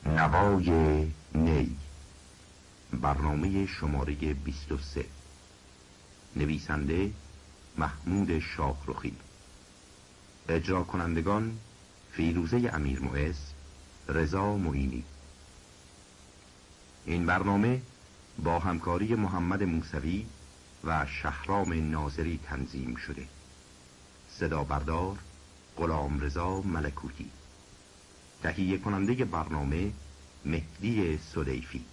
نوای نی، برنامه شماره 23. نویسنده محمود شاهرخی. اجرا کنندگان فیروزه امیرمعز، رضا معینی. این برنامه با همکاری محمد موسوی و شهرام ناظری تنظیم شده. صدا بردار غلامرضا ملکوتی. تهیه کننده برنامه مهدی سدیفی.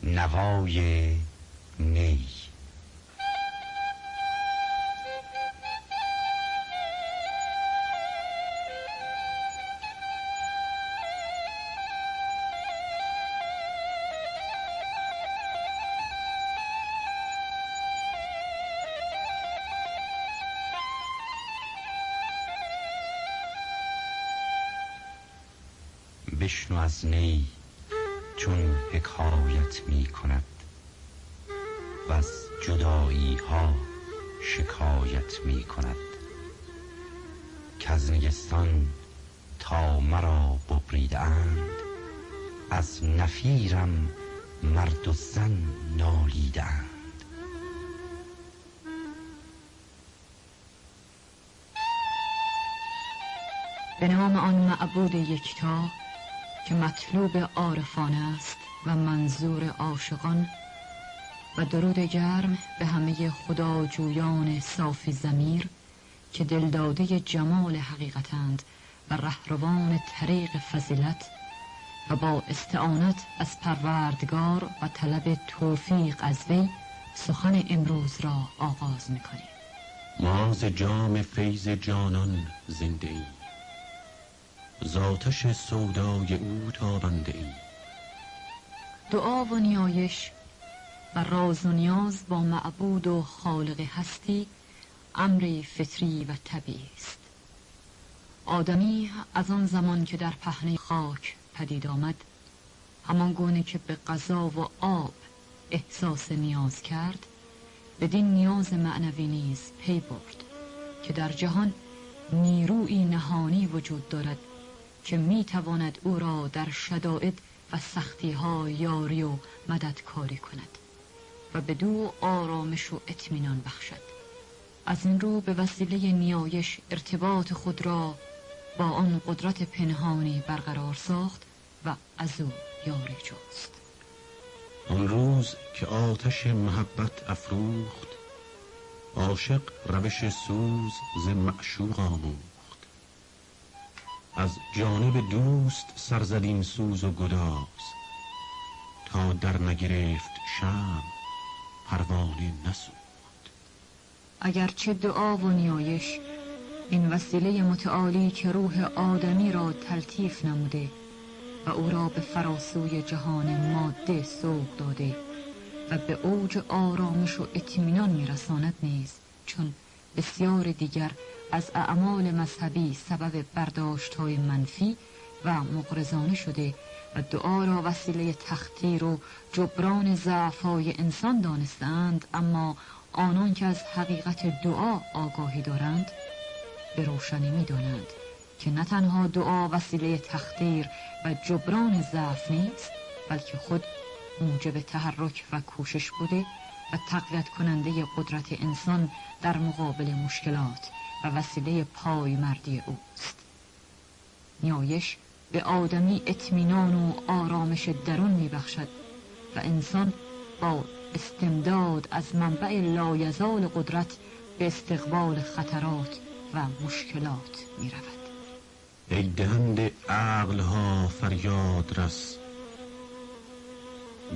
نوای نی. بشنو از نی چون حکایت می کند و از جدایی ها شکایت می کند، کز نیستان تا مرا ببریده اند، از نفیرم مرد و زن نالیده اند. به نام آن معبود یکتا که مطلوب عارفانه است و منظور عاشقان، و درود گرم به همه خداجویان صافی ضمیر که دلداده جمال حقیقتند و رهروان طریق فضیلت، و با استعانت از پروردگار و طلب توفیق از وی سخن امروز را آغاز می‌کنیم. ما ز جام فیض جانان زنده ایم، ز آتش سودای او تابنده ایم. دعا و نیایش و راز و نیاز با معبود و خالق هستی امری فطری و طبیعی است. آدمی از آن زمان که در پهنه خاک پدید آمد، همان گونه که به غذا و آب احساس نیاز کرد، بدین نیاز معنوی نیز پی برد که در جهان نیرویی نهانی وجود دارد که می تواند او را در شدائد و سختی ها یاری و مددکاری کند و بدو آرامش و اطمینان بخشد. از این رو به وسیله نیایش ارتباط خود را با آن قدرت پنهانی برقرار ساخت و از او یاری جست. آن روز که آتش محبت افروخت، عاشق روش سوز ز معشوق آموخت. از جانب دوست سرزد این سوز و گداز، تا در نگرفت شمع پروانه نسوخت. اگرچه دعا و نیایش این وسیله متعالی که روح آدمی را تلطیف نموده و او را به فراسوی جهان ماده سوق داده و به اوج آرامش و اطمینان میرساند نیز، چون بسیار دیگر از اعمال مذهبی سبب برداشت‌های منفی و مغرضانه شده و دعا را وسیله تخطیر و جبران ضعف‌های انسان دانستند، اما آنان که از حقیقت دعا آگاهی دارند به روشنی می‌دانند که نه تنها دعا وسیله تخطیر و جبران ضعف نیست، بلکه خود موجب تحرک و کوشش بوده و تقویت کننده قدرت انسان در مقابل مشکلات و وسیله پایمردی اوست. نیایش به آدمی اطمینان و آرامش درون میبخشد و انسان با استمداد از منبع لایزال قدرت به استقبال خطرات و مشکلات می رود. ای دهنده عقلها فریاد رس،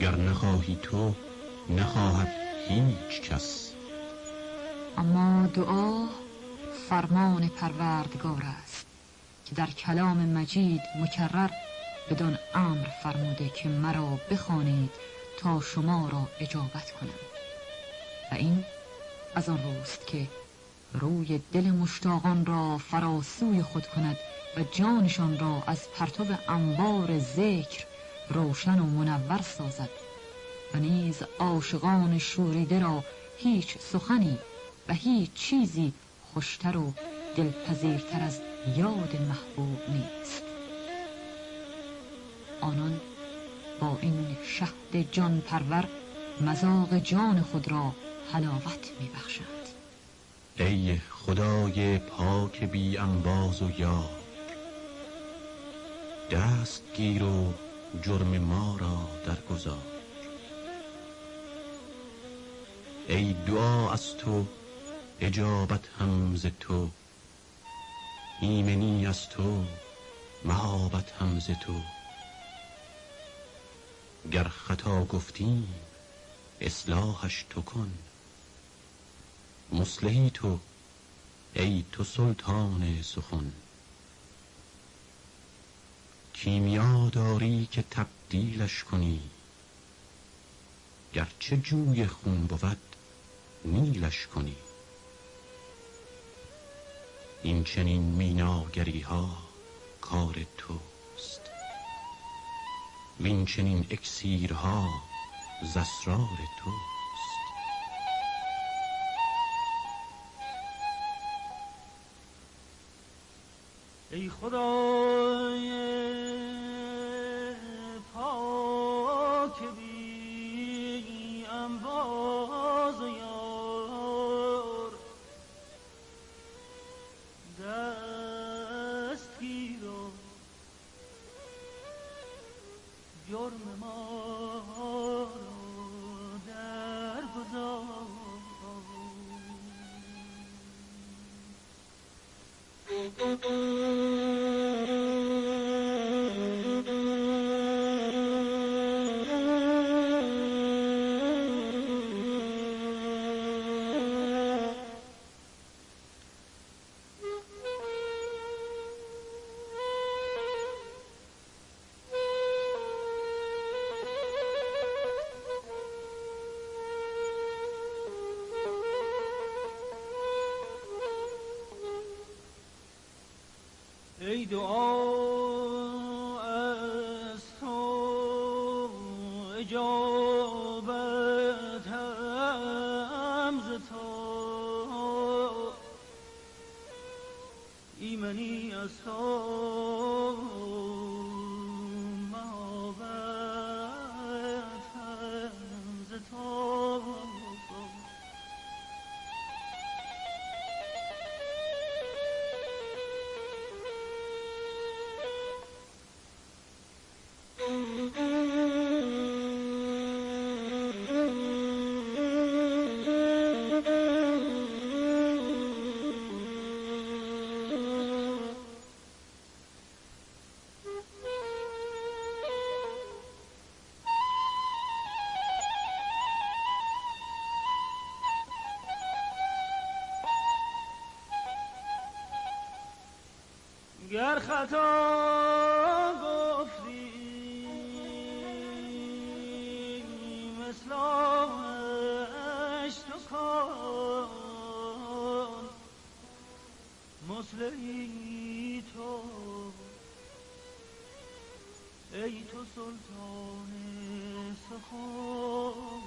گر نخواهی تو نخواهد هیچ کس. اما دعا فرمان پروردگار است که در کلام مجید مکرر بدان امر فرموده که مرا بخوانید تا شما را اجابت کنم. و این از آن روست که روی دل مشتاقان را فراسوی خود کند و جانشان را از پرتو انوار ذکر روشن و منور سازد و نیز عاشقان شوریده را هیچ سخنی و هیچ چیزی خوشتر و دلپذیرتر از یاد محبوب نیست. آنان با این شهد جان پرور مذاق جان خود را حلاوت می بخشند. ای خدای پاک بی انباز و یار، دست گیر و جرم ما را درگذار. ای دعا از تو اجابت هم ز تو، ایمنی از تو مهابت هم ز تو. گر خطا گفتیم اصلاحش تو کن، مصلحی تو ای تو سلطان سخن. کیمیا داری که تبدیلش کنی، گرچه جوی خون بود نیلش کنی. این چنین میناگری ها کار توست، وین چنین اکسیرها ز اسرار توست. ای خدای پاک بی انباز و یار، دست گیر و جرم ما را درگذار. ای دعا از تو اجابت هم ز تو، ایمنی از تو مهابت هم ز تو. گر خطا گفتی اصلاحش تو کن، مصلحی تو ای تو سلطان سخن.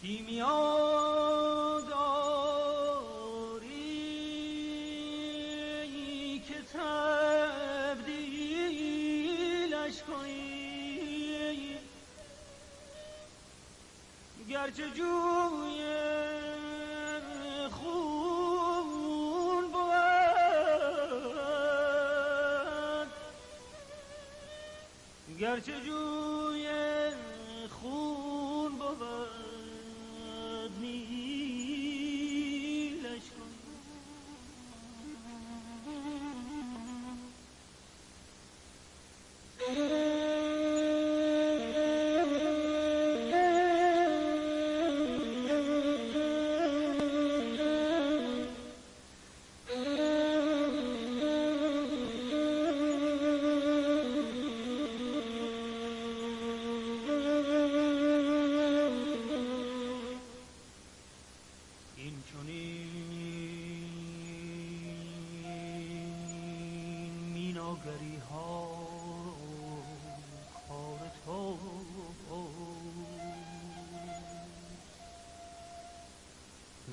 کیمیا داری که تبدیلش کنی، گرچه جوی خون بود، گرچه جوی خون بود نیلش کن.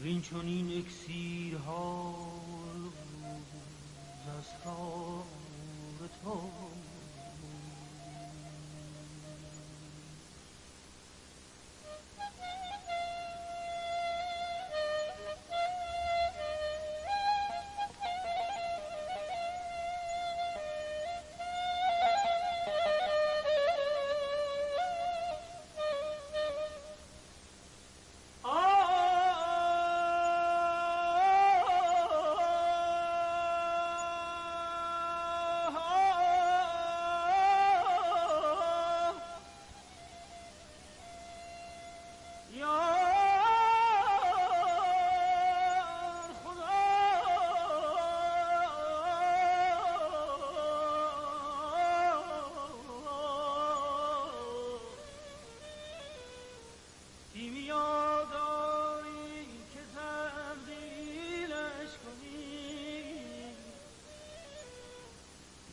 این چنین اکسیرها از اسرار تو.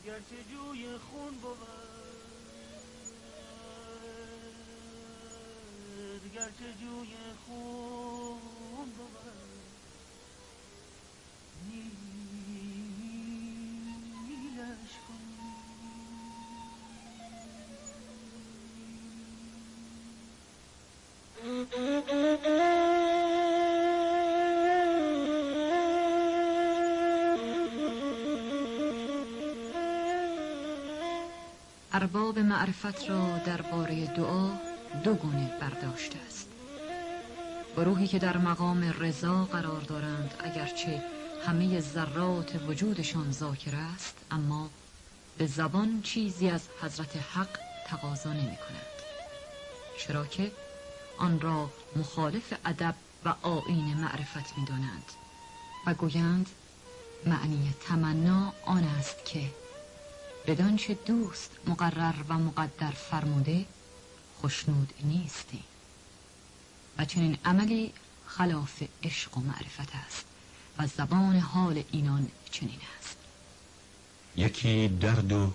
گرچه جوی خون بود، گرچه جوی خون بود نیلش کن. ارباب معرفت را درباره دعا دو گونه برداشته است. گروهی که در مقام رضا قرار دارند اگرچه همه ذرات وجودشان ذاکر است، اما به زبان چیزی از حضرت حق تقاضا نمی کنند، چرا که آن را مخالف ادب و آیین معرفت می دانند و گویند معنی تمنا آن است که بدانچه دوست مقرر و مقدر فرموده خشنود نیستی، و چنین عملی خلاف عشق و معرفت است و زبان حال اینان چنین است. یکی درد و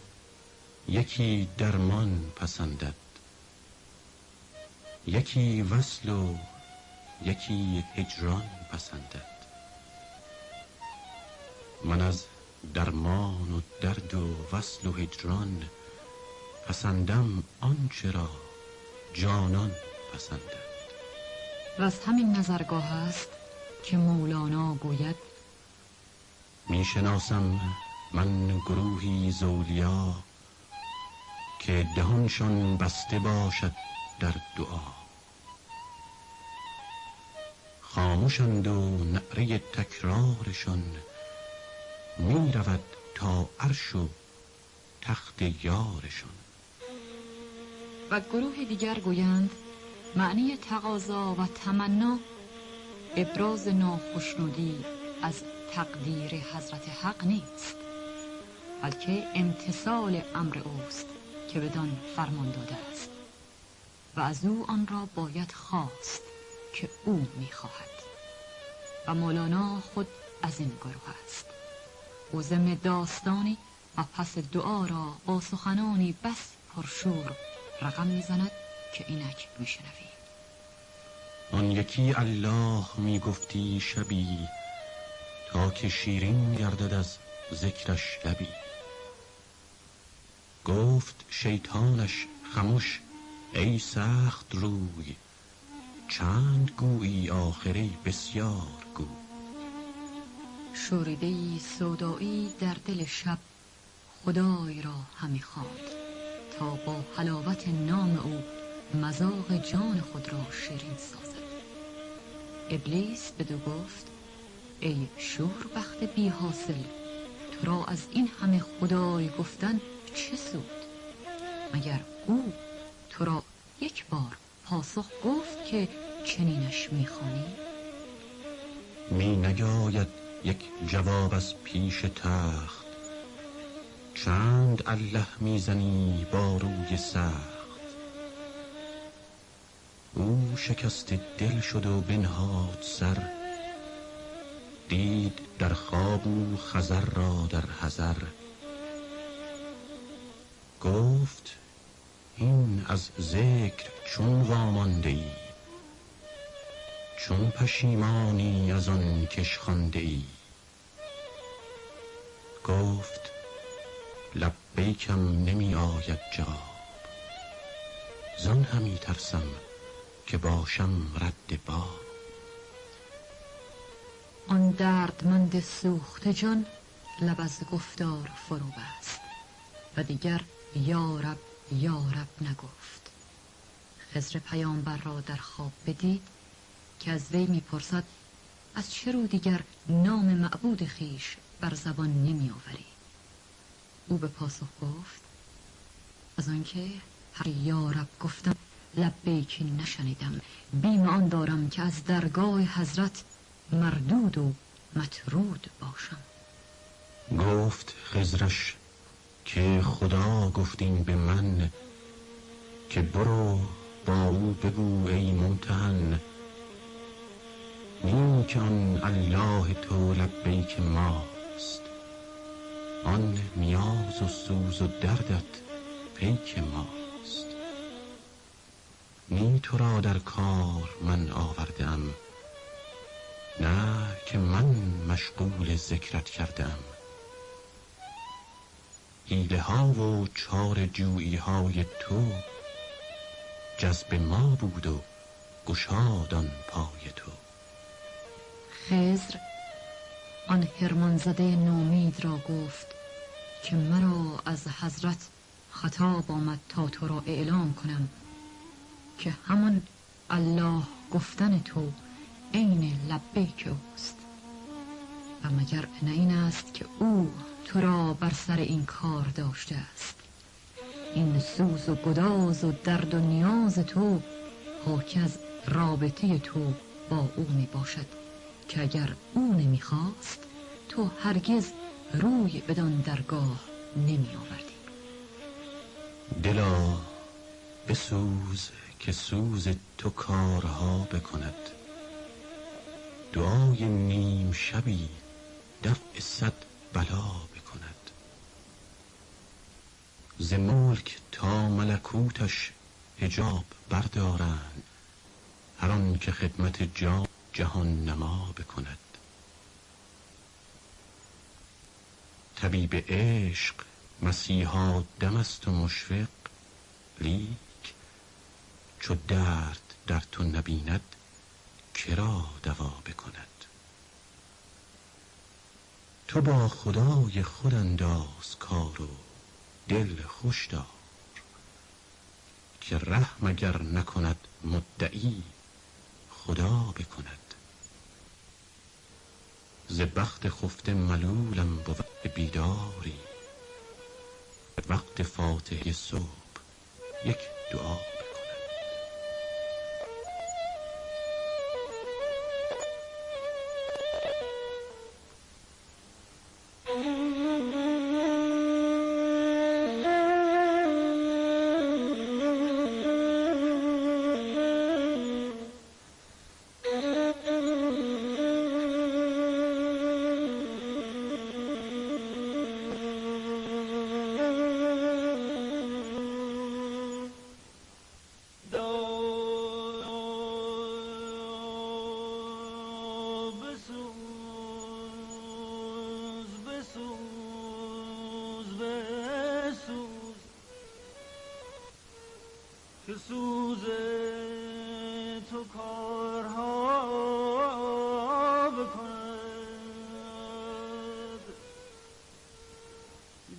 یکی درمان پسندد، یکی وصل و یکی هجران پسندد. من از درمان و درد و وصل و هجران پسندم آنچه را جانان پسندد. و از همین نظرگاه است که مولانا گوید میشناسم من گروهی زولیا که دهانشان بسته باشد در دعا، خاموشند و نعره تکرارشان می رود تا عرش و تخت یارشان. و گروه دیگر گویند معنی تقاضا و تمنا ابراز ناخشنودی از تقدیر حضرت حق نیست، بلکه امتثال امر اوست که بدان فرمان داده است و از او آن را باید خواست که او میخواهد. و مولانا خود از این گروه است. او ضمن داستانی و پس دعا را با سخنانی بس پرشور رقم میزند که اینک میشنویم. آن یکی الله میگفتی شبی، تا که شیرین گردد از ذکرش لبی. گفت شیطانش خموش ای سخت روی، چند گویی آخری بسیار گو. شوریده‌ای سودایی در دل شب خدای را همی خواند تا با حلاوت نام او مذاق جان خود را شیرین سازد. ابلیس بدو گفت ای شوربخت بی حاصل، تو را از این همه خدای گفتن چه سود؟ مگر او تو را یک بار پاسخ گفت که چنینش می‌خوانی؟ می نگاید یک جواب از پیش تخت، چند الله میزنی با روی سخت. او شکست دل شد و بنهاد سر، دید در خواب او خضر را در حضر. گفت این از ذکر چون وامانده ای، چون پشیمانی از آن کش خوانده ای. گفت لبیکم نمی آید جواب، زان همی ترسم که باشم رد باب. آن دردمند سوخته جان لب از گفتار فرو بست و دیگر یا رب یا رب نگفت. خضر پیامبر را در خواب بدید که از وی میپرسد از چه رو دیگر نام معبود خیش بر زبان نمی آوری؟ او به پاسخ گفت از آنکه هر یا رب گفتم لبیک نشنیدم، بیم آن دارم که از درگاه حضرت مردود و مطرود باشم. گفت خضرش که خدا گفتیم به من که برو با او بگو ای ممتحن، نی که آن الله تو لبیک ماست، آن نیاز و سوز و دردت پیک ماست. نی تو را در کار من آوردم، نه که من مشغول ذکرت کردم. حیله ها و چار جویی های تو، جذب ما بود و گشاد آن پای تو. خضر آن حرمانزده نومید را گفت که مرا از حضرت خطاب آمد تا تو را اعلام کنم که همان الله گفتن تو عین لبیک اوست. و مگر نه این است که او تو را بر سر این کار داشته است؟ این سوز و گداز و درد و نیاز تو حاکی از رابطه تو با او می باشد که اگر او نمی خواست تو هرگز روی بدان درگاه نمی آوردی. دلا بسوز که سوز تو کارها بکند، دعای نیم شبی دفع صد بلا بکند. ز ملک تا ملکوتش حجاب بردارند، هر آن که خدمت جهان نما بکند. طبیب عشق مسیحا دم است و مشفق، لیک چو درد در تو نبیند کرا دوا بکند. تو با خدای خود انداز کار و دل خوش دار، که رحم اگر نکند مدعی خدا بکند. ز بخت خفته ملولم بود بیداری، وقت فاتحه صبح یک دعا بکند. که سوز تو کارها بکند.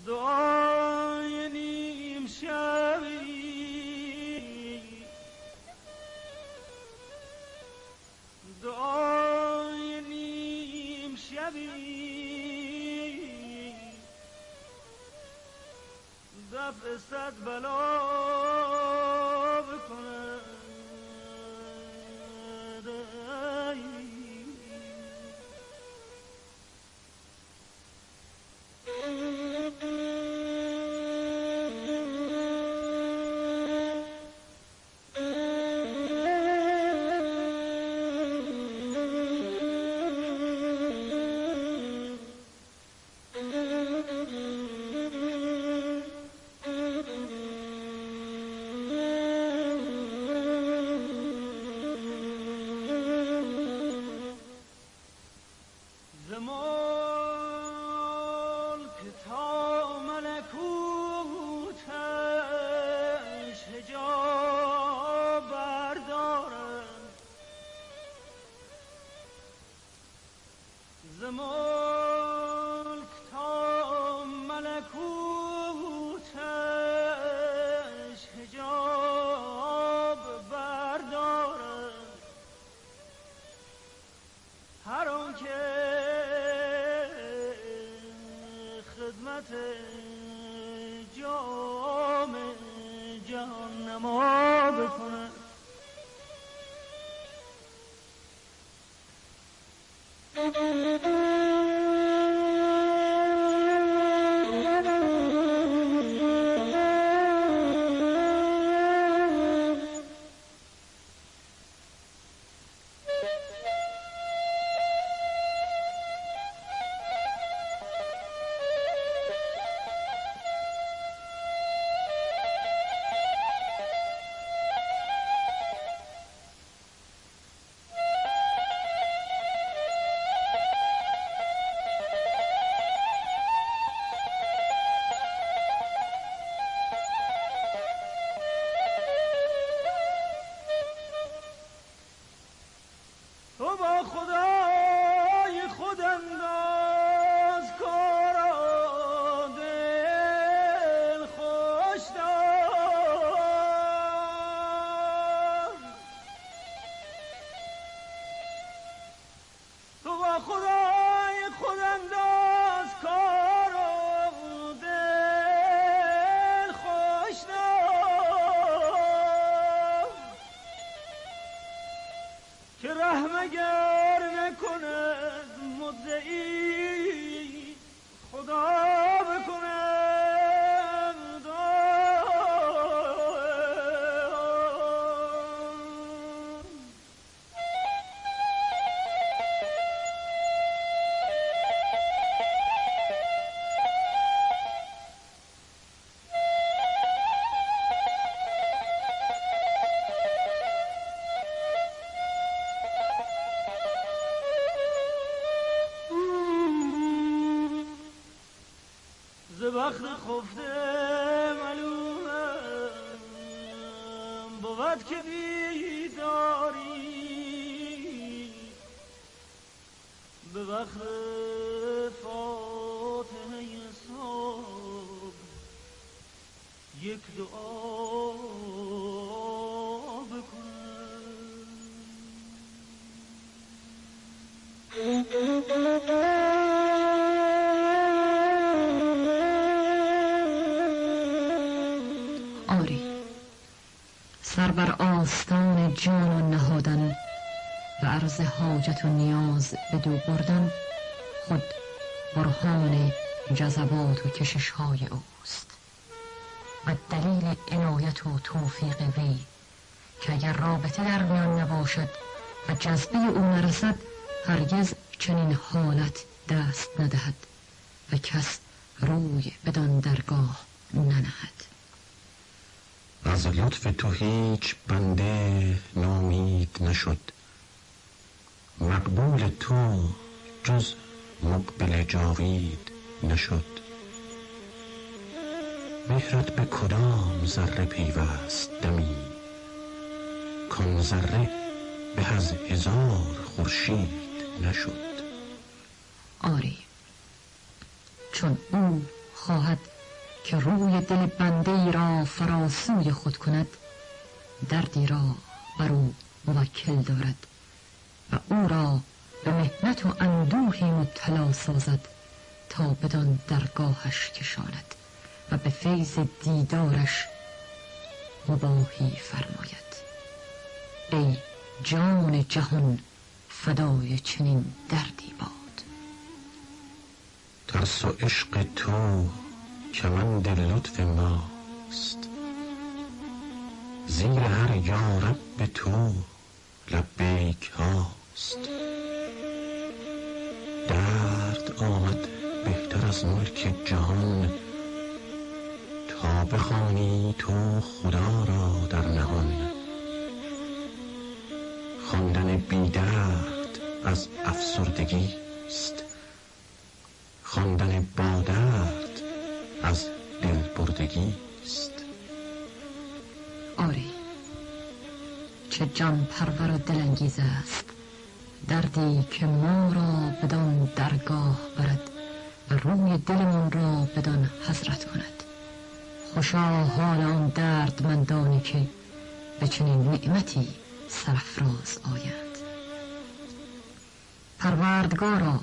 دعای نیم شبی، دعای نیم شبی، دفع صد بلا بکند. جام جهان نما بکند. تو با خدای خود انداز کارا، دل خوش دار. تو با خدای خود انداز کارا، دل خوش دار. که رحم اگر نکند مدعی، خدا بکند. ز بخت خفته معلومم بود که بیداری. به وقت فاتحه صبح یک دعا آری، سر بر آستان جان نهادن و عرض حاجت و نیاز بدو بردن خود برهان جذبات و کشش های اوست و دلیل عنایت و توفیق وی که اگر رابطه در میان نباشد و جذبه او نرسد هرگز چنین حالت دست ندهد و کس روی بدان درگاه ننهد. از لطف تو هیچ بنده نامید نشد، مقبول تو جز مقبل جاوید نشد. مهرت به کدام ذره پیوست دمی، کان ذره به از 1000 خورشید نشد. آری، چون او خواهد که روی دل بنده ای را فراسوی خود کند، دردی را بر او موکل دارد و او را به محنت و اندوهی مبتلا سازد تا بدان درگاهش کشاند و به فیض دیدارش مباهی فرماید. ای جان جهان فدای چنین دردی باد. ترس و عشق تو کمند لطف ماست، زیر هر یارب به تو لبیک هاست. درد آمد بهتر از ملک جهان، تا بخوانی تو خدا را در نهان. خواندن بی درد از افسردگی است، خواندن با درد از دل بردگی است. آری، چه جان پرور و دلانگیز است دردی که ما را بدان درگاه برد و روی دلمان را بدان حضرت کند. خوشا حال آن دردمندانی که به چنین نعمتی سرافراز آیند. پروردگارا،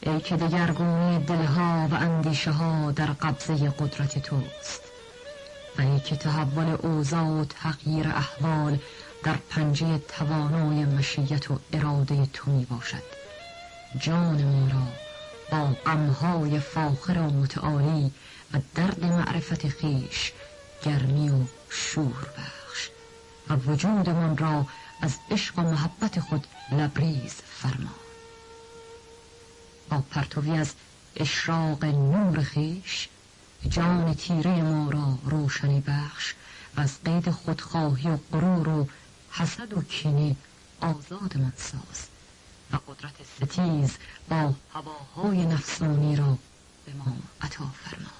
ای که دگرگونی دلها و اندیشه ها در قبضه قدرت توست و ای که تحول اوضاع و تغییر احوال در پنجه توانای مشیت و اراده تو می باشد، جان ما را با غمهای فاخر و متعالی و درد معرفت خیش گرمی و شور بخش و وجودمان را از عشق و محبت خود لبریز فرما. با پرتوی از اشراق نور خیش جان تیره ما را روشنی بخش و از قید خودخواهی و غرور و حسد و کینه آزادمان ساز و قدرت ستیز با هواهای نفسانی را به ما عطا فرما.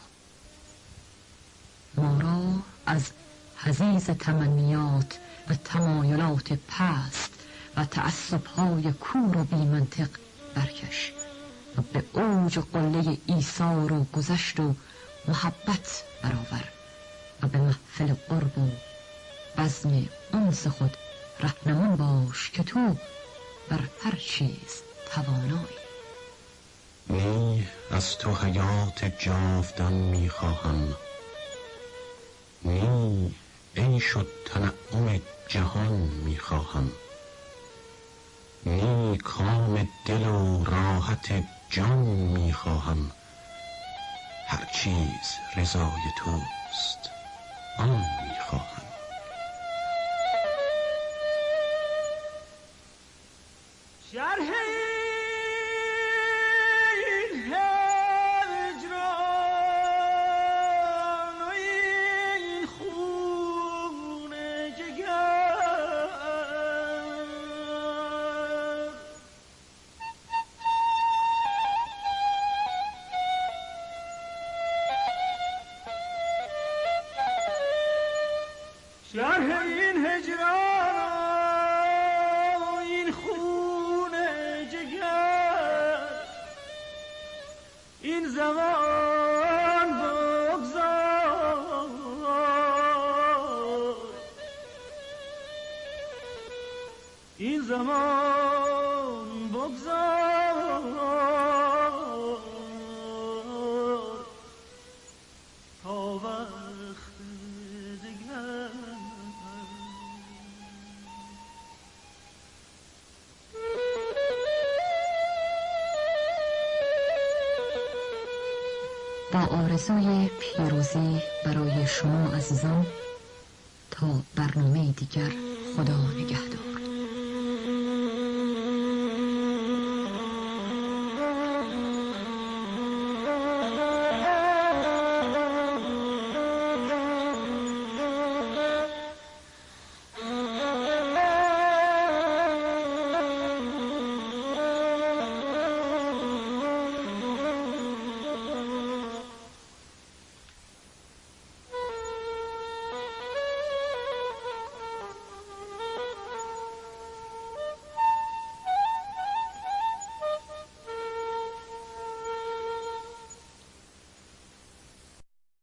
ما را از حضیض تمنیات و تمایلات پست و تعصب‌های کور و بی منطق برکش و به اوج قله ایثار و گذشت و محبت برآور و به محفل قرب و بزم انس خود رهنمون باش که تو بر هر چیز توانایی. نی از تو حیات جاودان میخواهم، نی عیش و تنعم جهان میخواهم، نی کام دل و راحت جان میخواهم. هر چیز رضای توست آن میخواهم. شرح این هجران و این خون جگر، شرح این هجران و این خون جگر، این زمان بگذار، این زمان بگذار تا وقت دگر. با آرزوی پیروزی برای شما عزیزان، تا برنامه دیگر، خدا نگهدار.